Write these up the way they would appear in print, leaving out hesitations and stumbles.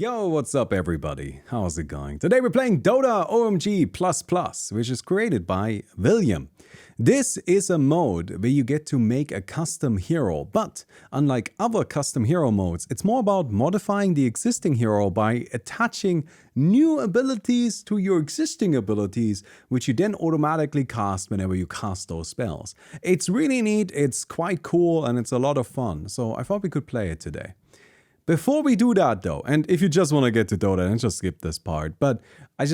Yo, what's up everybody? How's it going? Today we're playing Dota OMG++, which is created by William. This is a mode where you get to make a custom hero, but unlike other custom hero modes, it's more about modifying the existing hero by attaching new abilities to your existing abilities, which you then automatically cast whenever you cast those spells. It's really neat, it's quite cool, and it's a lot of fun, so I thought we could play it today. Before we do that though, and if you just want to get to Dota, then just skip this part, but I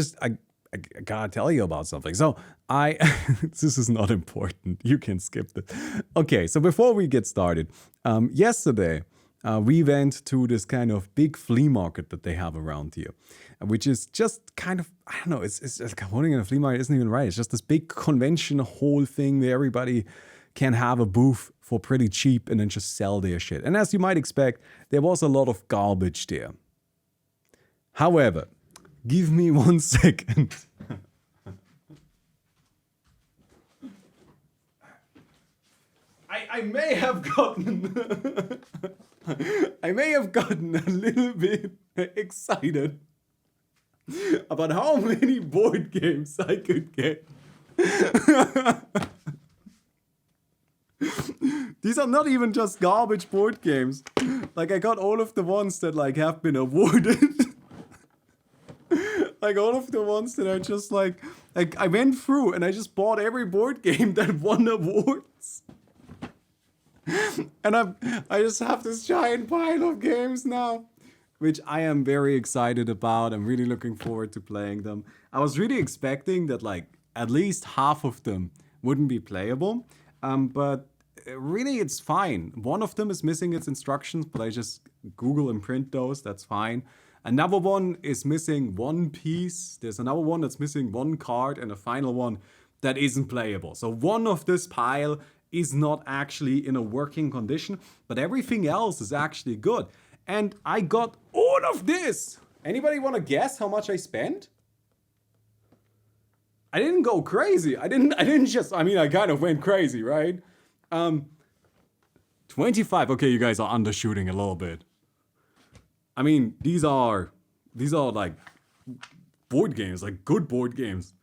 gotta tell you about something. So this is not important, you can skip this. Okay, so before we get started, yesterday we went to this kind of big flea market that they have around here, which is just kind of, I don't know, it's holding in a flea market isn't even right. It's just this big convention hall thing where everybody can have a booth for pretty cheap and then just sell their shit. And as you might expect, there was a lot of garbage there. However, give me 1 second. I may have gotten I may have gotten a little bit excited about how many board games I could get. These are not even just garbage board games. Like, I got all of the ones that like have been awarded. Like all of the ones that are just like I went through and I just bought every board game that won awards. And I just have this giant pile of games now, which I am very excited about. I'm really looking forward to playing them. I was really expecting that like at least half of them wouldn't be playable, but really it's fine. One of them is missing its instructions, but I just Google and print those, that's fine. Another one is missing one piece. There's another one that's missing one card, and a final one that isn't playable. So one of this pile is not actually in a working condition, but everything else is actually good. And I got all of this. Anybody want to guess how much I spent? I didn't go crazy. I didn't just, I mean, I kind of went crazy, right? 25. Okay, you guys are undershooting a little bit. I mean, these are like board games, like good board games.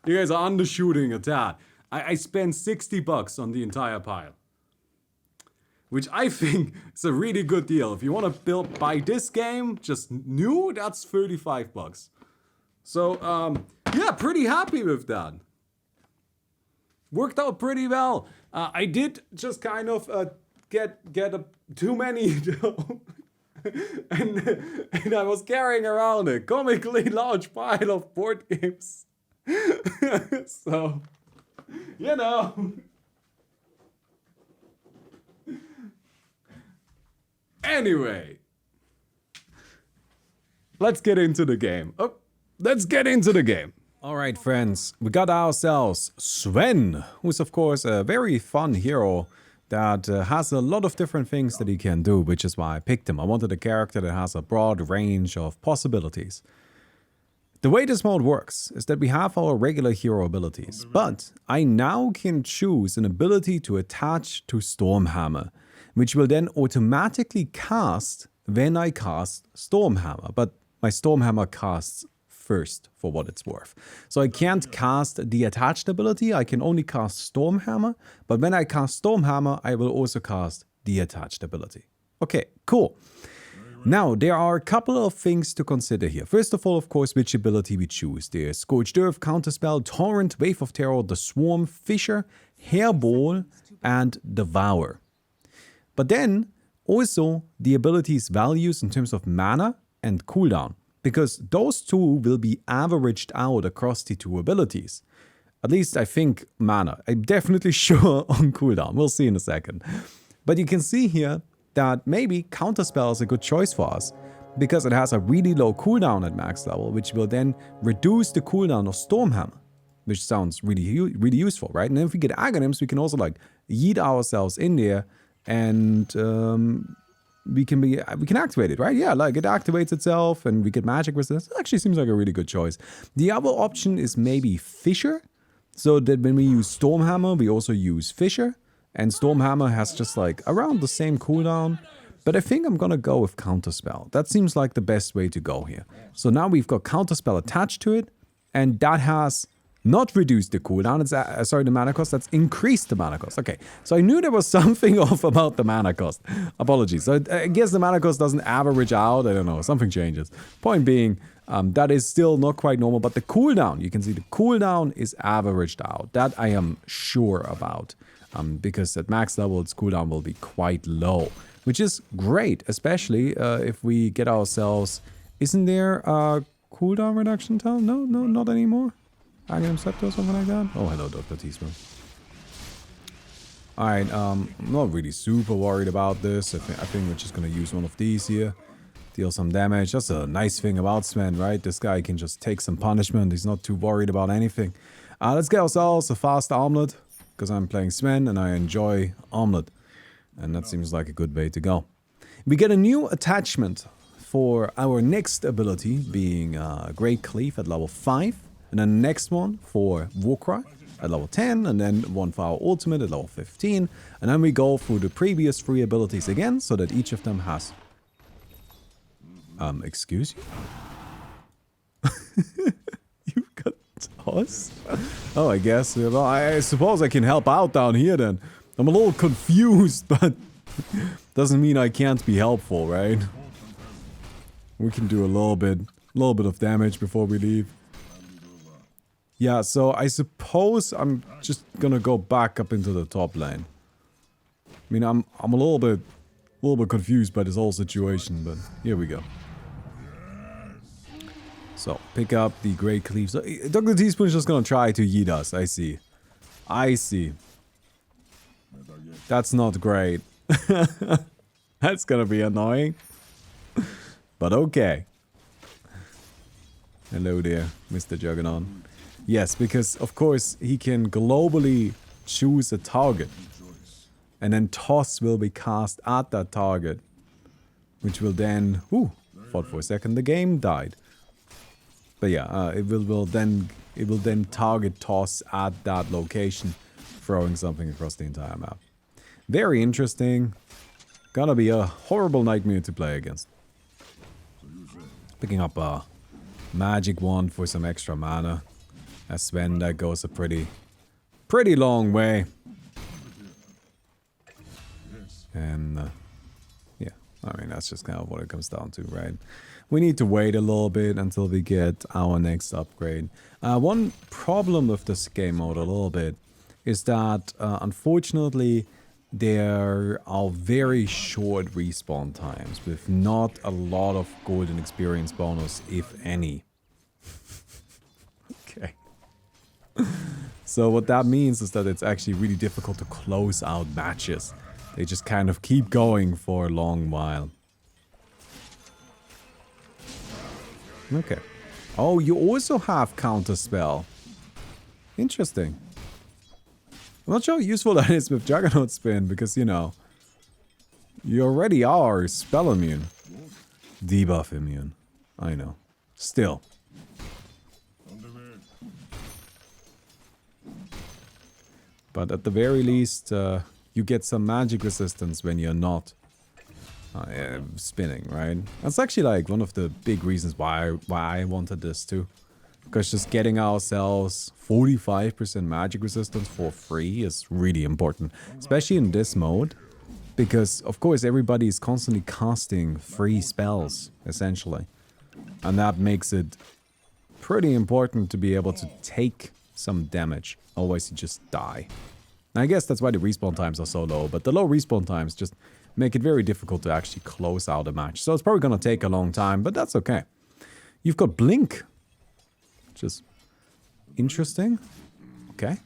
You guys are undershooting a tad. I spent $60 on the entire pile, which I think is a really good deal. If you want to buy this game just new, that's $35. So yeah, pretty happy with that. Worked out pretty well. I did just kind of get too many though. and I was carrying around a comically large pile of board games. So, you know. Anyway, let's get into the game. Alright friends, we got ourselves Sven, who's of course a very fun hero that has a lot of different things that he can do, which is why I picked him. I wanted a character that has a broad range of possibilities. The way this mode works is that we have our regular hero abilities, but I now can choose an ability to attach to Stormhammer, which will then automatically cast when I cast Stormhammer, but my Stormhammer casts first for what it's worth. So I can't cast the attached ability, I can only cast Stormhammer, but when I cast Stormhammer, I will also cast the attached ability. Okay, cool. Now, there are a couple of things to consider here. First of all, of course, which ability we choose. There's Scorched Earth, Counterspell, Torrent, Wave of Terror, the Swarm, Fissure, Hairball, and Devour. But then, also, the ability's values in terms of mana and cooldown, because those two will be averaged out across the two abilities. At least I think mana. I'm definitely sure on cooldown. We'll see in a second. But you can see here that maybe Counterspell is a good choice for us, because it has a really low cooldown at max level, which will then reduce the cooldown of Stormhammer, which sounds really useful, right? And then if we get Aghanim's, we can also like yeet ourselves in there and we can activate it, right? Yeah, like it activates itself and we get magic resistance. It actually seems like a really good choice. The other option is maybe Fissure, so that when we use Stormhammer, we also use Fissure. And Stormhammer has just like around the same cooldown, But I think I'm gonna go with Counterspell. That seems like the best way to go here. So now we've got Counterspell attached to it, and that has not reduced the cooldown. It's sorry, the mana cost. That's increased the mana cost. Okay, so I knew there was something off about the mana cost. Apologies. So I guess the mana cost doesn't average out. I don't know. Something changes. Point being, that is still not quite normal. But the cooldown, you can see the cooldown is averaged out. That I am sure about, because at max level, its cooldown will be quite low, which is great, especially if we get ourselves. Isn't there a cooldown reduction town? No, not anymore. Aghanim Scepter or something like that? Oh, hello, Dr. Teaspoon. Alright, I'm not really super worried about this. I think we're just gonna use one of these here. Deal some damage. That's a nice thing about Sven, right? This guy can just take some punishment. He's not too worried about anything. Let's get ourselves a fast Armlet, because I'm playing Sven and I enjoy Armlet. And that seems like a good way to go. We get a new attachment for our next ability, being Great Cleave at level 5. And then the next one for Warcry at level 10, and then one for our ultimate at level 15. And then we go through the previous 3 abilities again, so that each of them has... excuse you? You've got toss? Oh, I guess. Well, I suppose I can help out down here then. I'm a little confused, but doesn't mean I can't be helpful, right? We can do a little bit of damage before we leave. Yeah, so I suppose I'm just gonna go back up into the top lane. I mean, I'm a little bit confused by this whole situation, but here we go. So pick up the Great Cleave. So Dr. Teaspoon is just gonna try to yeet us. I see. That's not great. That's gonna be annoying. But okay. Hello there, Mr. Juggernaut. Yes, because of course he can globally choose a target. And then toss will be cast at that target. Which will then... Ooh, thought for a second the game died. But yeah, it will then target toss at that location, throwing something across the entire map. Very interesting. Gonna be a horrible nightmare to play against. Picking up a magic wand for some extra mana. As Sven, that goes a pretty long way. And yeah, I mean, that's just kind of what it comes down to, right? We need to wait a little bit until we get our next upgrade. One problem with this game mode a little bit is that, unfortunately, there are very short respawn times with not a lot of golden experience bonus, if any. Okay. So what that means is that it's actually really difficult to close out matches. They just kind of keep going for a long while. Okay. Oh, you also have Counterspell. Interesting. I'm not sure how useful that is with Juggernaut Spin, because, you know, you already are spell immune. Debuff immune. I know. Still. But at the very least, you get some magic resistance when you're not spinning, right? That's actually like one of the big reasons why I wanted this too. Because just getting ourselves 45% magic resistance for free is really important. Especially in this mode. Because, of course, everybody is constantly casting free spells, essentially. And that makes it pretty important to be able to take some damage. Otherwise, you just die. And I guess that's why the respawn times are so low. But the low respawn times just make it very difficult to actually close out a match. So it's probably going to take a long time, but that's okay. You've got Blink. Which is interesting. Okay.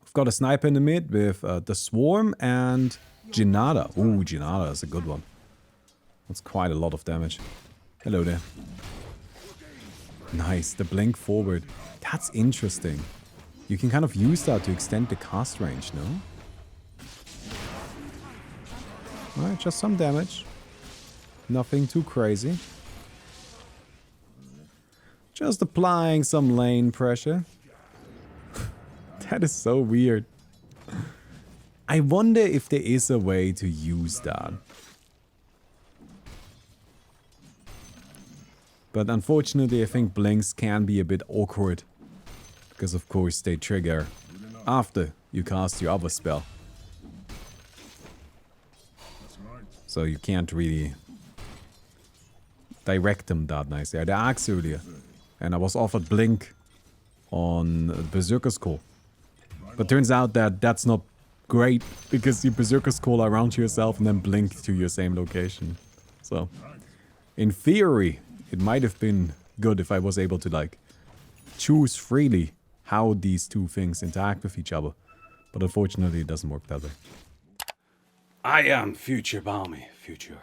We've got a sniper in the mid with the Swarm and Jinada. Ooh, Jinada is a good one. That's quite a lot of damage. Hello there. Nice, the blink forward. That's interesting. You can kind of use that to extend the cast range, no? Alright, just some damage. Nothing too crazy. Just applying some lane pressure. That is so weird. I wonder if there is a way to use that. But unfortunately, I think blinks can be a bit awkward. Because of course they trigger after you cast your other spell. So you can't really direct them that nicely. I had axe earlier. And I was offered blink on Berserker's Call. But turns out that that's not great, because you Berserker's Call around yourself and then blink to your same location. So, in theory, it might have been good if I was able to, like, choose freely how these two things interact with each other. But unfortunately, it doesn't work that way. I am future Baumi, future.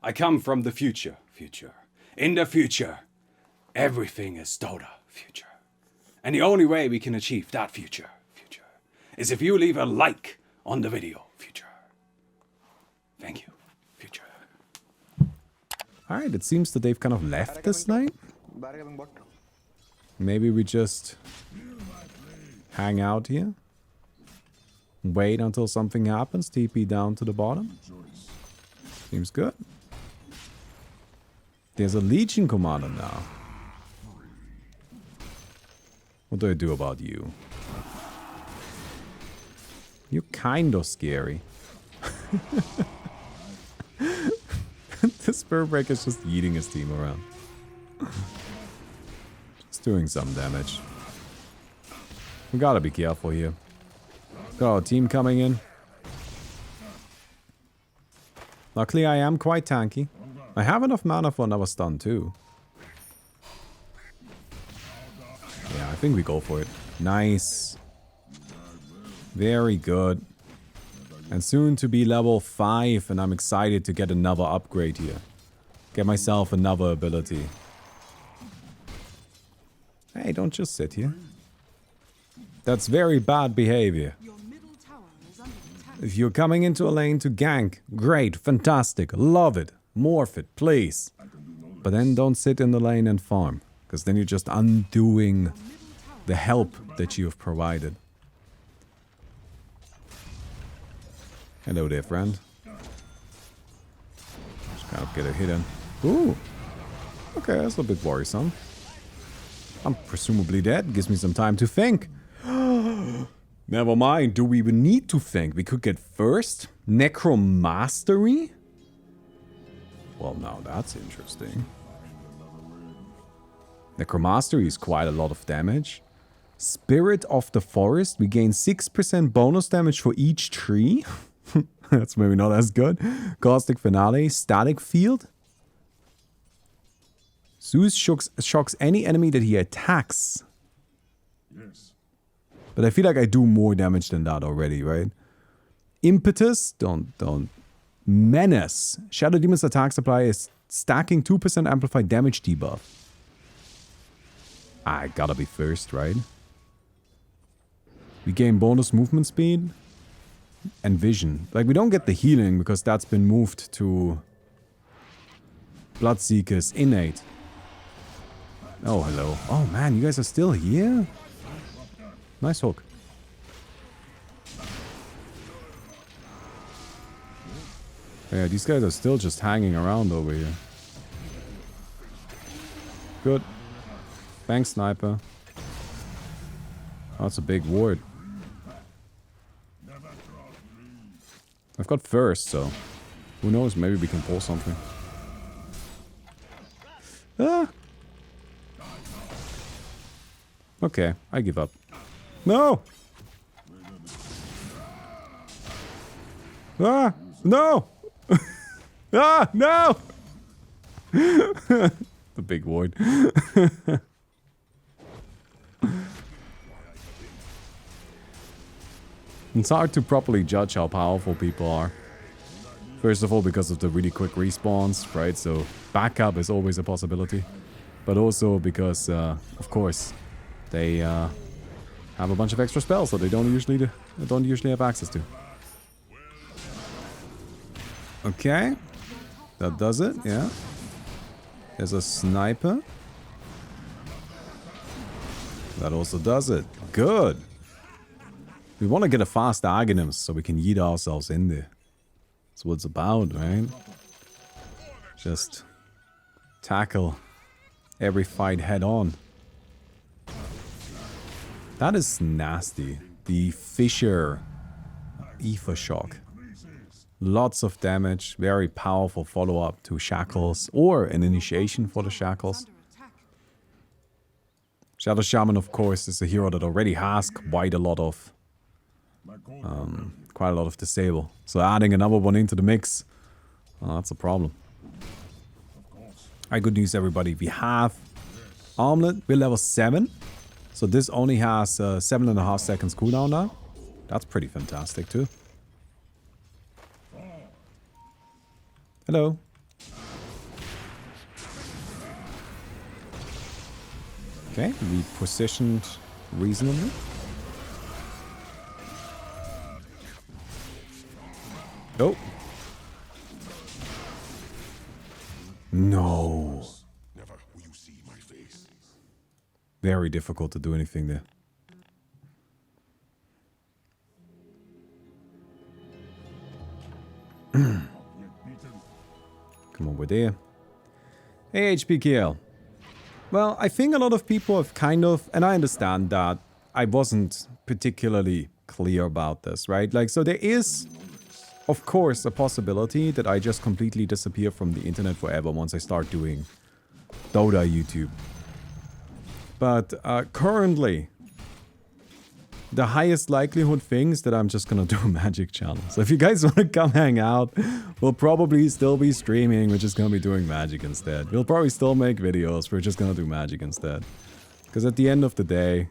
I come from the future, future. In the future, everything is Dota, future. And the only way we can achieve that future, future, is if you leave a like on the video, future. Thank you, future. Alright, it seems that they've kind of left this night. Maybe we just hang out here. Wait until something happens, TP down to the bottom. Seems good. There's a Legion commander now. What do I do about you? You're kind of scary. The Spirit Breaker is just eating his team around. Just doing some damage. We gotta be careful here. Got our team coming in. Luckily I am quite tanky. I have enough mana for another stun too. Yeah, I think we go for it. Nice. Very good. And soon to be level 5, and I'm excited to get another upgrade here. Get myself another ability. Hey, don't just sit here. That's very bad behavior. If you're coming into a lane to gank, great, fantastic, love it, morph it, please. But then don't sit in the lane and farm, because then you're just undoing the help that you have provided. Hello there, friend. Just kind of get a hit in. Ooh. Okay, that's a bit worrisome. I'm presumably dead. Gives me some time to think. Never mind. Do we even need to think? We could get first Necromastery? Well, now that's interesting. Necromastery is quite a lot of damage. Spirit of the Forest. We gain 6% bonus damage for each tree. That's maybe not as good. Caustic Finale. Static Field. Zeus shocks any enemy that he attacks. Yes. But I feel like I do more damage than that already, right? Impetus. Don't. Menace. Shadow Demon's attack supply is stacking 2% amplified damage debuff. I gotta be first, right? We gain bonus movement speed. And vision. Like, we don't get the healing because that's been moved to Bloodseeker's innate. Oh, hello. Oh, man, you guys are still here? Nice hook. Yeah, these guys are still just hanging around over here. Good. Thanks, sniper. Oh, that's a big ward. I've got first, so who knows, maybe we can pull something. Ah! Okay, I give up. No! Ah! No! Ah! No! The big ward. It's hard to properly judge how powerful people are. First of all, because of the really quick respawns, right? So backup is always a possibility. But also because, of course, they have a bunch of extra spells that they don't usually have access to. Okay. That does it, yeah. There's a sniper. That also does it. Good. We want to get a fast Aghanim so we can yeet ourselves in there. That's what it's about, right? Just tackle every fight head on. That is nasty. The Fisher Ether Shock. Lots of damage, very powerful follow-up to Shackles, or an initiation for the Shackles. Shadow Shaman, of course, is a hero that already has quite a lot of disable. So adding another one into the mix, that's a problem. Alright, good news everybody. We have Armlet, we're level 7. So this only has 7.5 seconds cooldown now. That's pretty fantastic too. Hello. Okay, we positioned reasonably. Oh. No. Never will you see my face. Very difficult to do anything there. Come over there. Hey, HPKL. Well, I think a lot of people have kind of, and I understand that I wasn't particularly clear about this, right? Like, so there is, of course, a possibility that I just completely disappear from the internet forever once I start doing Dota YouTube. But currently, the highest likelihood thing is that I'm just gonna do a Magic channel. So if you guys want to come hang out, we'll probably still be streaming. We're just gonna be doing Magic instead. We'll probably still make videos. We're just gonna do Magic instead. Because at the end of the day,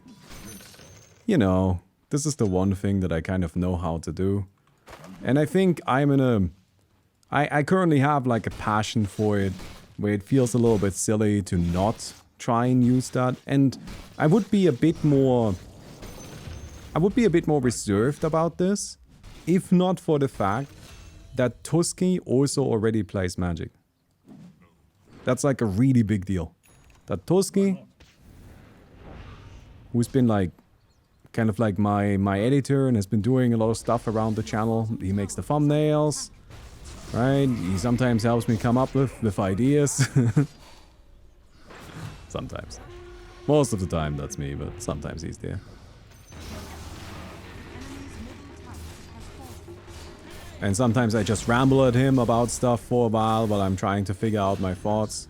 you know, this is the one thing that I kind of know how to do. And I think I'm in a... I currently have like a passion for it, where it feels a little bit silly to not try and use that. And I would be a bit more reserved about this, if not for the fact that Tusky also already plays Magic. That's like a really big deal. That Tusky, who's been like, kind of like my editor and has been doing a lot of stuff around the channel. He makes the thumbnails, right? He sometimes helps me come up with ideas. Sometimes. Most of the time that's me, but sometimes he's there. And sometimes I just ramble at him about stuff for a while I'm trying to figure out my thoughts.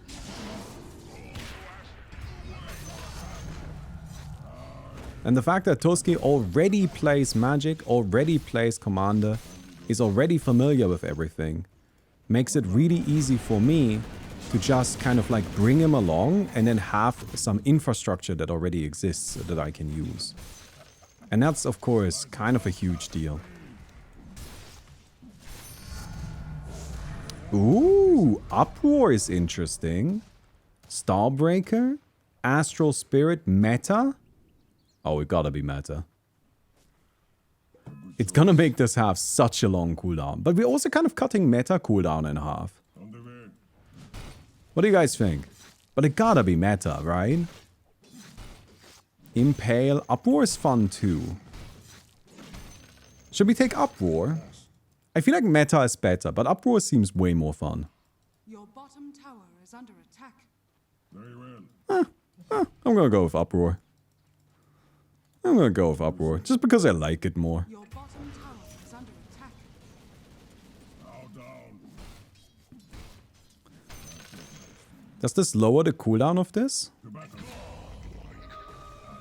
And the fact that Tusky already plays Magic, already plays Commander, is already familiar with everything, makes it really easy for me to just kind of like bring him along and then have some infrastructure that already exists that I can use. And that's, of course, kind of a huge deal. Ooh, Uproar is interesting. Starbreaker? Astral Spirit meta? Oh, it gotta be meta. It's gonna make this have such a long cooldown. But we're also kind of cutting meta cooldown in half. What do you guys think? But it gotta be meta, right? Impale. Uproar is fun too. Should we take Uproar? I feel like meta is better, but Uproar seems way more fun. Your bottom tower is under attack. Very well. I'm gonna go with Uproar. I'm gonna go with Uproar, just because I like it more. Your bottom tower is under attack. Bow down. Does this lower the cooldown of this? To battle.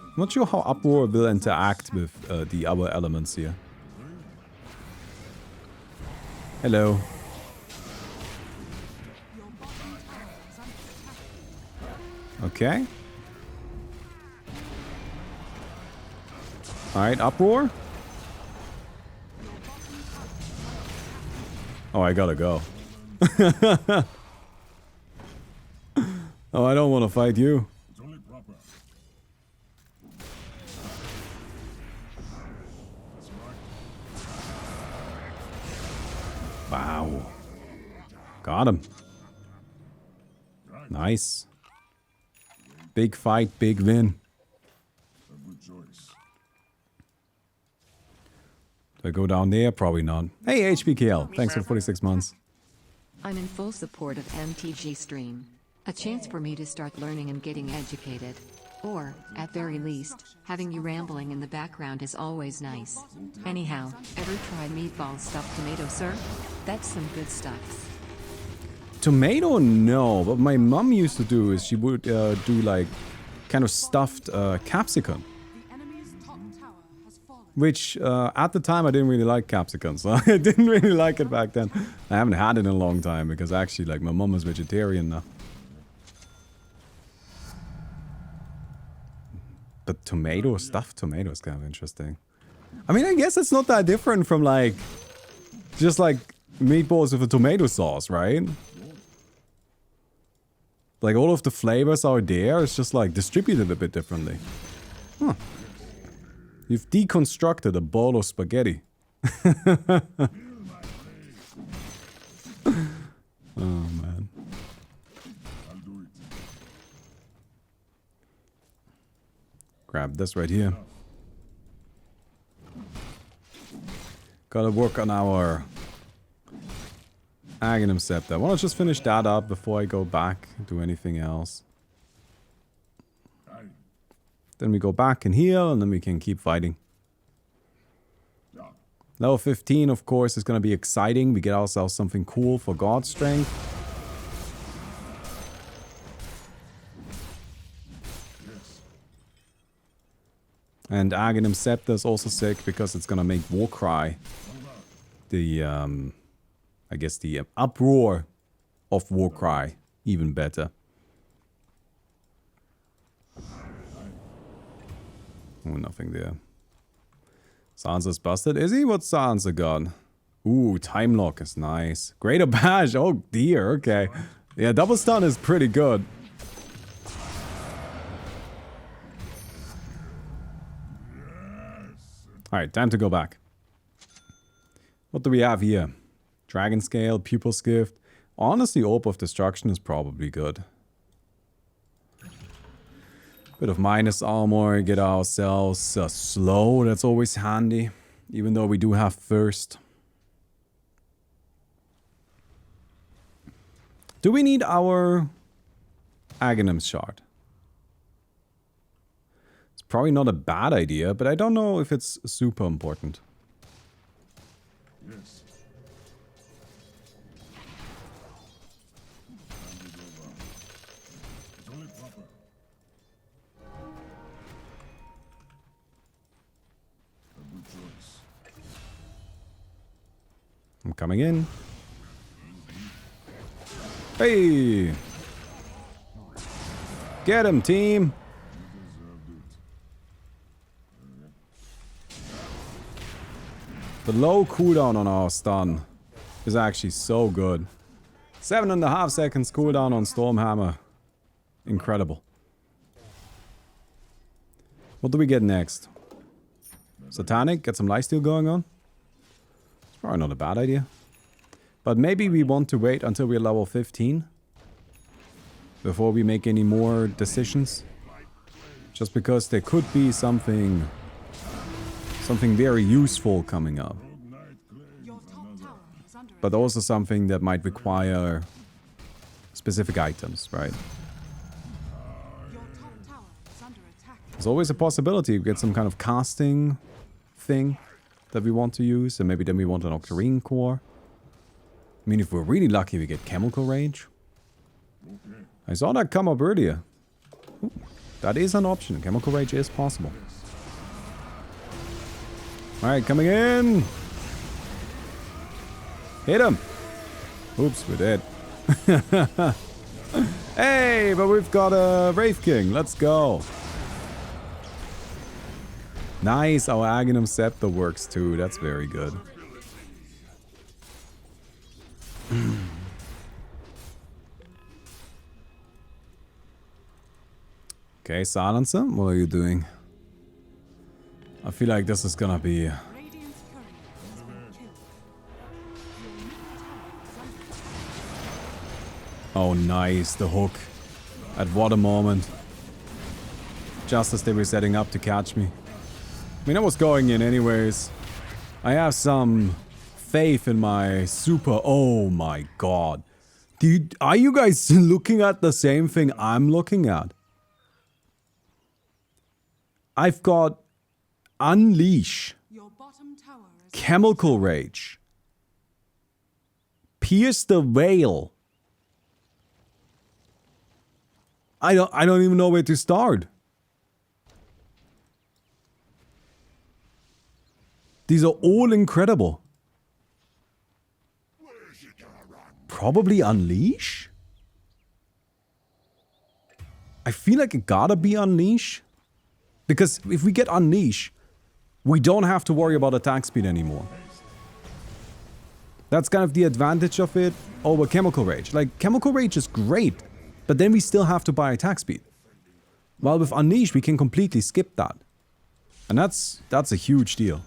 I'm not sure how Uproar will interact with the other elements here. Hello. Your bottom tower is under attack. Okay. Alright, Uproar. Oh, I gotta go. Oh, I don't want to fight you. It's only proper. Wow. Got him. Nice. Big fight, big win. A good choice. Do I go down there? Probably not. Hey, HBKL. Thanks for 46 months. I'm in full support of MTG stream. A chance for me to start learning and getting educated. Or, at very least, having you rambling in the background is always nice. Anyhow, ever tried meatball stuffed tomato, sir? That's some good stuff. Tomato, no. What my mom used to do is she would do like kind of stuffed capsicum. The enemy's top tower has fallen. Which, at the time, I didn't really like capsicum, so I didn't really like it back then. I haven't had it in a long time, because actually, like, my mom is vegetarian now. But tomato, stuffed tomato is kind of interesting. I mean, I guess it's not that different from, like, just, like, meatballs with a tomato sauce, right? Like, all of the flavors are there, it's just, like, distributed a bit differently. Huh. You've deconstructed a bowl of spaghetti. Oh, man. Grab this right here. Gotta work on our Aghanim Scepter. I wanna just finish that up before I go back and do anything else. Then we go back and heal, and then we can keep fighting. Level 15, of course, is gonna be exciting. We get ourselves something cool for God Strength. And Aghanim Scepter is also sick because it's gonna make Warcry, the, I guess the uproar of Warcry, even better. Oh, nothing there. Sansa's busted. Is he? What's Sansa got? Ooh, Time Lock is nice. Greater Bash. Oh dear, okay. Yeah, double stun is pretty good. Alright, time to go back. What do we have here? Dragon Scale, Pupil's Gift. Honestly, Orb of Destruction is probably good. Bit of minus armor, get ourselves slow, that's always handy. Even though we do have thirst. Do we need our Aghanim Shard? It's probably not a bad idea, but I don't know if it's super important. Yes. It's only proper. A good choice. I'm coming in. Hey! Get him, team! The low cooldown on our stun is actually so good. 7.5 seconds cooldown on Stormhammer. Incredible. What do we get next? Satanic? Get some lifesteal going on? It's probably not a bad idea. But maybe we want to wait until we're level 15 before we make any more decisions. Just because there could be something very useful coming up. Your top tower is under But also something that might require specific items, right? Your top tower is under attack. There's always a possibility we get some kind of casting thing that we want to use, and maybe then we want an Octarine Core. I mean, if we're really lucky, we get Chemical Rage. I saw that come up earlier. Ooh, that is an option. Chemical Rage is possible. Alright, coming in! Hit him! Oops, we're dead. Hey, but we've got a Wraith King. Let's go. Nice, our Aghanim Scepter works too. That's very good. Okay, Silencer, what are you doing? I feel like this is gonna be... Radiant's courier has been killed. Your middle tower is under attack. Oh, nice, the hook. At what a moment. Just as they were setting up to catch me. I mean, I was going in anyways. I have some faith in my super... Oh my god. Dude, are you guys looking at the same thing I'm looking at? I've got Unleash, Your bottom tower is Chemical Rage, Pierce the Veil. I don't even know where to start. These are all incredible. Probably Unleash? I feel like it gotta be Unleash. Because if we get Unleash, we don't have to worry about attack speed anymore. That's kind of the advantage of it over Chemical Rage. Like, Chemical Rage is great, but then we still have to buy attack speed. While with Unleash, we can completely skip that. And that's a huge deal.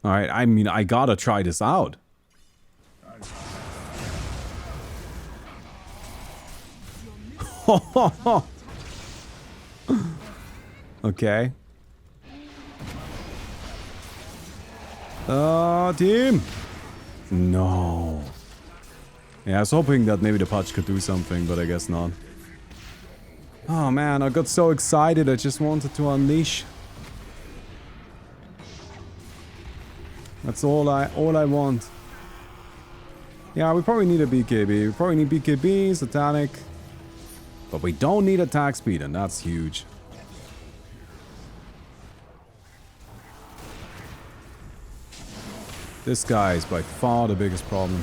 Alright, I mean, I gotta try this out. Okay. Team! No. Yeah, I was hoping that maybe the patch could do something, but I guess not. Oh man, I got so excited, I just wanted to unleash. That's all I want. Yeah, we probably need a BKB. We probably need BKB, Satanic. But we don't need attack speed, and that's huge. This guy is by far the biggest problem.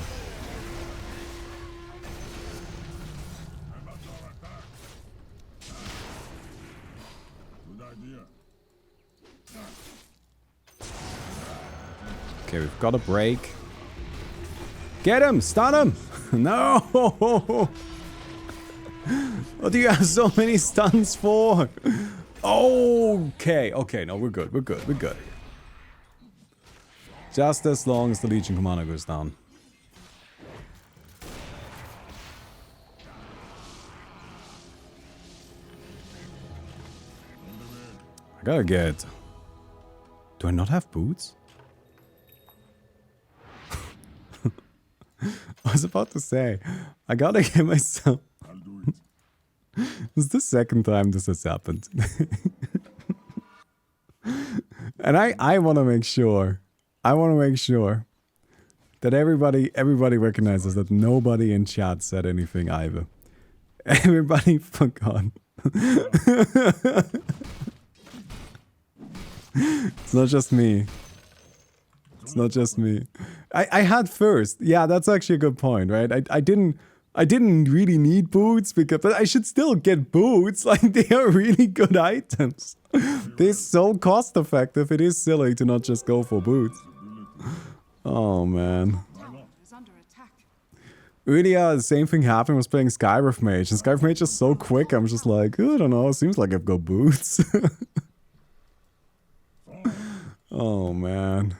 Okay, we've got a break. Get him! Stun him! No! What do you have so many stuns for? Okay, okay, no, we're good, we're good, we're good. Just as long as the Legion Commander goes down. I gotta get... Do I not have boots? I was about to say, I gotta get myself... This is the second time this has happened. And I want to make sure... that everybody recognizes that nobody in chat said anything either. Everybody forgot. It's not just me. It's not just me. I had first. Yeah, that's actually a good point, right? I didn't really need boots because, but I should still get boots. Like, they are really good items. They're so cost effective. It is silly to not just go for boots. Oh man. Earlier, the same thing happened. I was playing Skywrath Mage, and Skywrath Mage is so quick. I'm just like, I don't know. It seems like I've got boots. Oh man.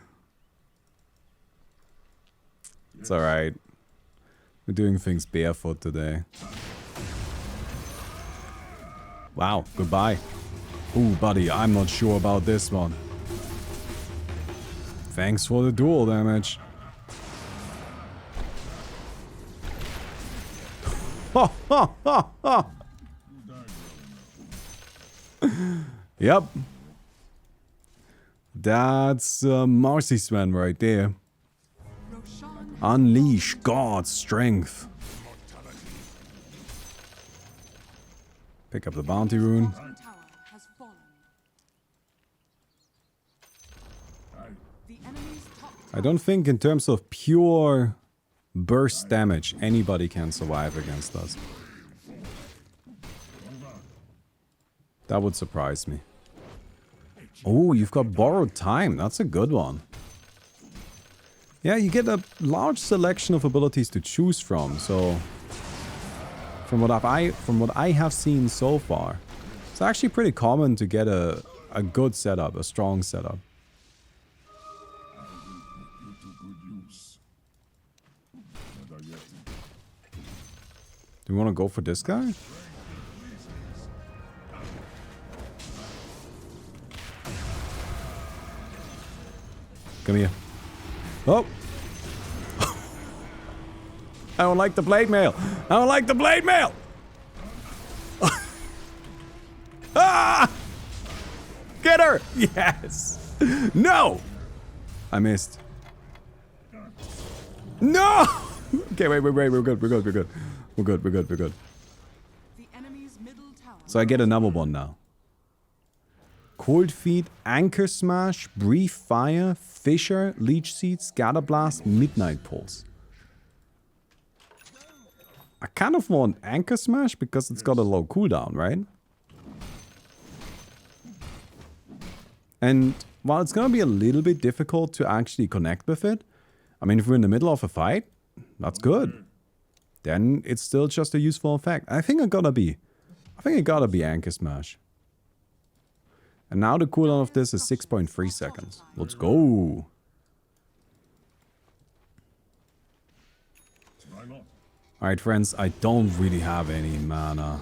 It's alright. We're doing things barefoot today. Wow, goodbye. Ooh, buddy, I'm not sure about this one. Thanks for the dual damage. Ha ha ha ha! Yep. That's Marcy Sven right there. Unleash God's strength. Pick up the bounty rune. I don't think in terms of pure burst damage anybody can survive against us. That would surprise me. Oh, you've got borrowed time. That's a good one. Yeah, you get a large selection of abilities to choose from, so from what I have seen so far, it's actually pretty common to get a good setup, a strong setup. Do you want to go for this guy? Come here. Oh! I don't like the blade mail! I don't like the blade mail! Ah! Get her! Yes! No! I missed. No! Okay, wait, we're good. We're good. The enemy's middle tower. So I get another one now. Cold Feet, Anchor Smash, Brief Fire, Fisher, Leech Seed, Scatter Blast, Midnight Pulse. I kind of want Anchor Smash because it's got a low cooldown, right? And while it's gonna be a little bit difficult to actually connect with it, I mean, if we're in the middle of a fight, that's good. Then it's still just a useful effect. I think it gotta be Anchor Smash. And now the cooldown of this is 6.3 seconds. Let's go. Alright, friends, I don't really have any mana.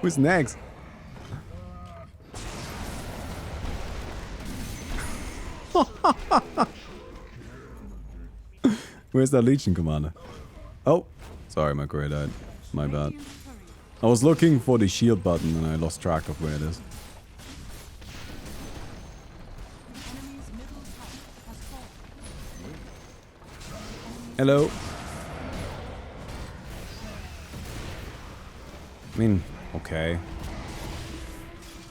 Who's next? Where's that Legion commander? Oh, sorry, my career died. My bad. I was looking for the shield button and I lost track of where it is. Enemy's middle tower has fallen. Hello. I mean, okay.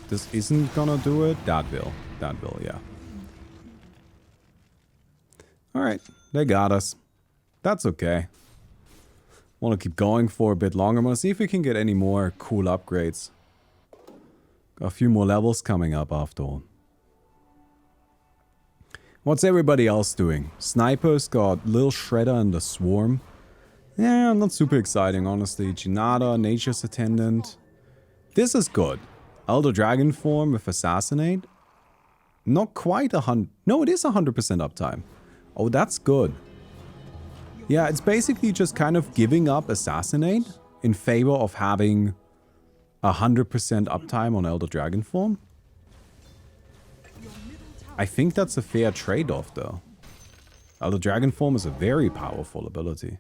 This isn't gonna do it. That will, yeah. Alright, they got us. That's okay. Want to keep going for a bit longer. Want to see if we can get any more cool upgrades. Got a few more levels coming up after all. What's everybody else doing? Snipers got Lil Shredder and the Swarm. Yeah, not super exciting, honestly. Jinada, Nature's Attendant. This is good. Elder Dragon form with Assassinate. Not quite 100. No, it is 100% uptime. Oh, that's good. Yeah, it's basically just kind of giving up Assassinate in favor of having 100% uptime on Elder Dragon form. I think that's a fair trade-off, though. Elder Dragon form is a very powerful ability.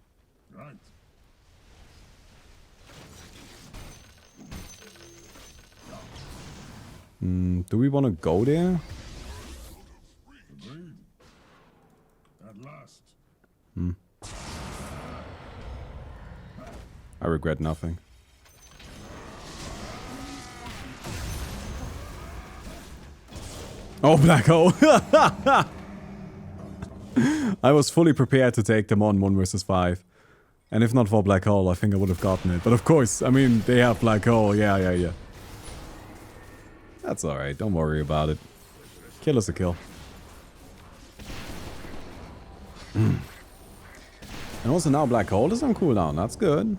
Do we want to go there? At last. I regret nothing. Oh, Black Hole! I was fully prepared to take them on 1 versus 5. And if not for Black Hole, I think I would have gotten it. But of course, I mean, they have Black Hole. Yeah. That's alright, don't worry about it. Kill is a kill. And also now Black Hole is on cooldown, that's good.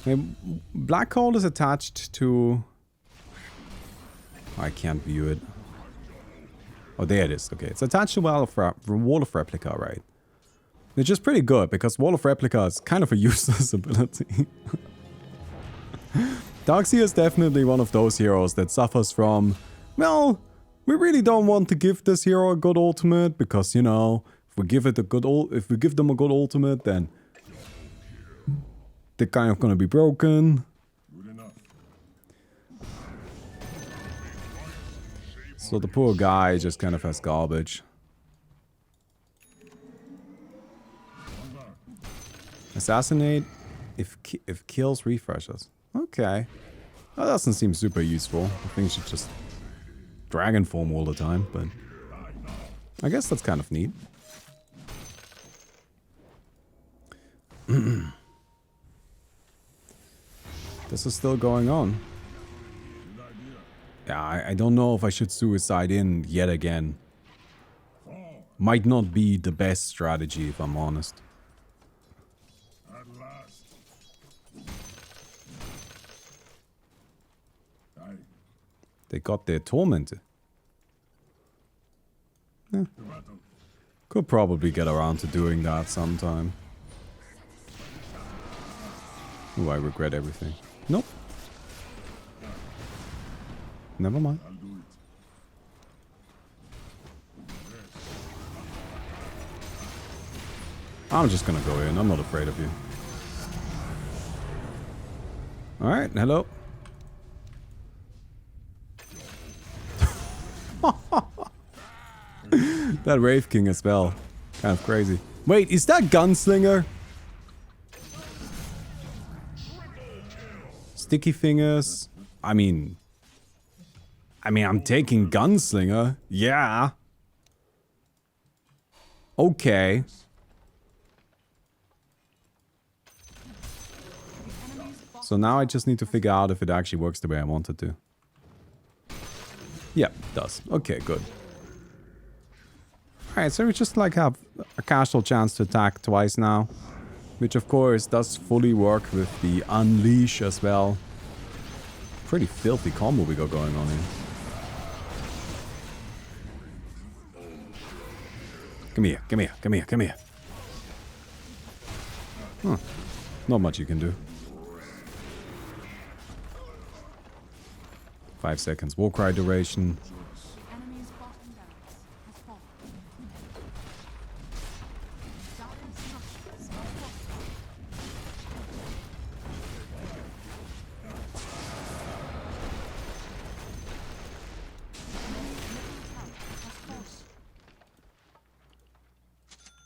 I mean, Black Hole is attached to... I can't view it. Oh, there it is. Okay, it's attached to Wall of Replica, right? Which is pretty good, because Wall of Replica is kind of a useless ability. Darkseer is definitely one of those heroes that suffers from, well, we really don't want to give this hero a good ultimate, because, you know, if we give them a good ultimate, then they're kind of gonna be broken. Good enough. So the poor guy just kind of has garbage. Assassinate if kills refreshes. Okay. That doesn't seem super useful. I think you should just dragon form all the time, but I guess that's kind of neat. This is still going on. Yeah, I don't know if I should suicide in yet again. Might not be the best strategy, if I'm honest. At last. They got their tormentor. To battle. Could probably get around to doing that sometime. Ooh, I regret everything. Nope. Never mind. I'll do it. I'm just gonna go in. I'm not afraid of you. Alright, hello. That Wraith King as well. Kind of crazy. Wait, is that Gunslinger? Sticky Fingers. I mean, I'm taking Gunslinger. Yeah. Okay. So now I just need to figure out if it actually works the way I want it to. Yeah, it does. Okay, good. Alright, so we just like have a casual chance to attack twice now. Which of course does fully work with the Unleash as well. Pretty filthy combo we got going on here. Come here, come here, come here, come here. Huh. Not much you can do. 5 seconds Warcry duration. Enemy's bottom barracks has fallen. Dire structures are fortified.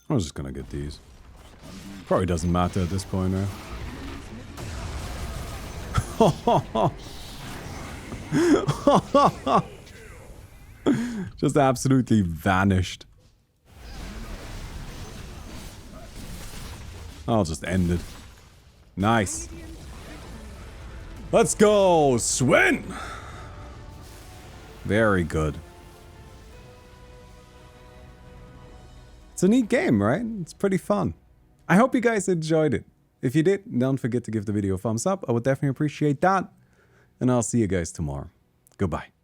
I'm just gonna get these. Probably doesn't matter at this point now. Just absolutely vanished. I'll just end it. Nice. Let's go, Sven! Very good. It's a neat game, right? It's pretty fun. I hope you guys enjoyed it. If you did, don't forget to give the video a thumbs up. I would definitely appreciate that. And I'll see you guys tomorrow. Goodbye.